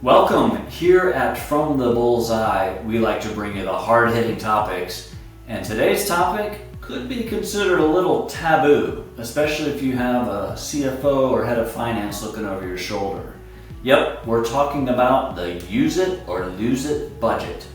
Welcome. Here at From the Bullseye, we like to bring you the hard-hitting topics, and today's topic could be considered a little taboo, especially if you have a CFO or head of finance looking over your shoulder. Yep, we're talking about the use it or lose it budget.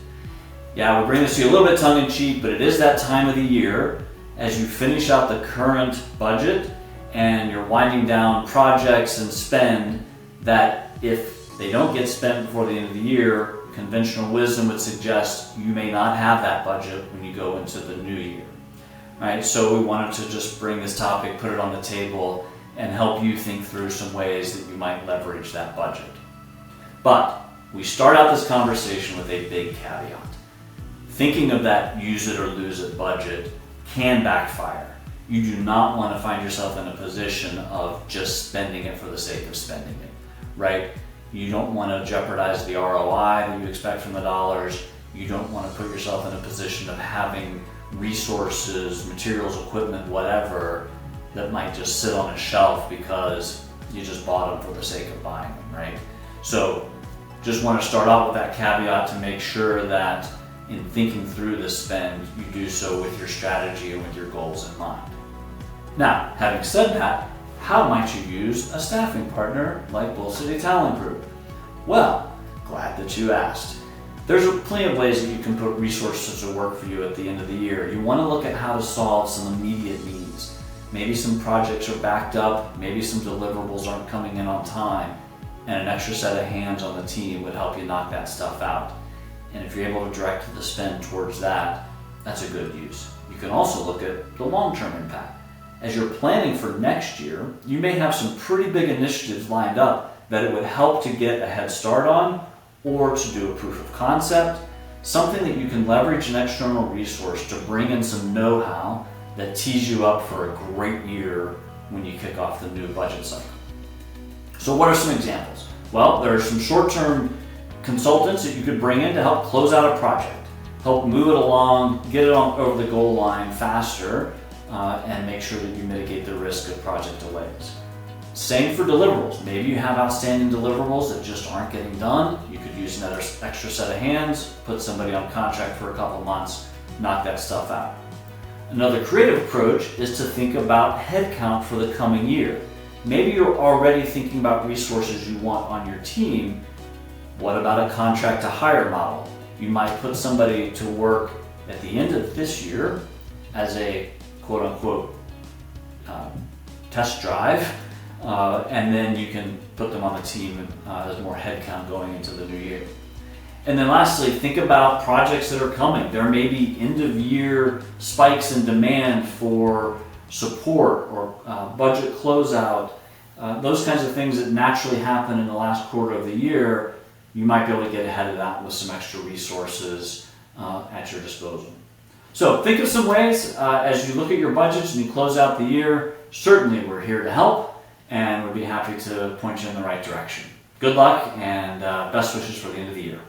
Yeah, we bring this to you a little bit tongue-in-cheek, but it is that time of the year as you finish out the current budget and you're winding down projects and spend that if they don't get spent before the end of the year, conventional wisdom would suggest you may not have that budget when you go into the new year. Right? So we wanted to just bring this topic, put it on the table, and help you think through some ways that you might leverage that budget. But we start out this conversation with a big caveat. Thinking of that use it or lose it budget can backfire. You do not want to find yourself in a position of just spending it for the sake of spending it, right? You don't want to jeopardize the ROI that you expect from the dollars. You don't want to put yourself in a position of having resources, materials, equipment, whatever, that might just sit on a shelf because you just bought them for the sake of buying them, right? So just want to start out with that caveat to make sure that in thinking through this spend, you do so with your strategy and with your goals in mind. Now, having said that, how might you use a staffing partner like Bull City Talent Group? Well, glad that you asked. There's plenty of ways that you can put resources to work for you at the end of the year. You want to look at how to solve some immediate needs. Maybe some projects are backed up, maybe some deliverables aren't coming in on time, and an extra set of hands on the team would help you knock that stuff out. And if you're able to direct the spend towards that, that's a good use. You can also look at the long-term impact. As you're planning for next year, you may have some pretty big initiatives lined up that it would help to get a head start on or to do a proof of concept, something that you can leverage an external resource to bring in some know-how that tees you up for a great year when you kick off the new budget cycle. So what are some examples? Well, there are some short-term consultants that you could bring in to help close out a project, help move it along, get it on over the goal line faster, and make sure that you mitigate the risk of project delays. Same for deliverables. Maybe you have outstanding deliverables that just aren't getting done. You could use another extra set of hands, put somebody on contract for a couple months, knock that stuff out. Another creative approach is to think about headcount for the coming year. Maybe you're already thinking about resources you want on your team. What about a contract to hire model? You might put somebody to work at the end of this year as a quote-unquote test drive, and then you can put them on the team as more headcount going into the new year. And then lastly, think about projects that are coming. There may be end-of-year spikes in demand for support or budget closeout, those kinds of things that naturally happen in the last quarter of the year. You might be able to get ahead of that with some extra resources at your disposal. So think of some ways as you look at your budgets and you close out the year. Certainly we're here to help and we'd be happy to point you in the right direction. Good luck and best wishes for the end of the year.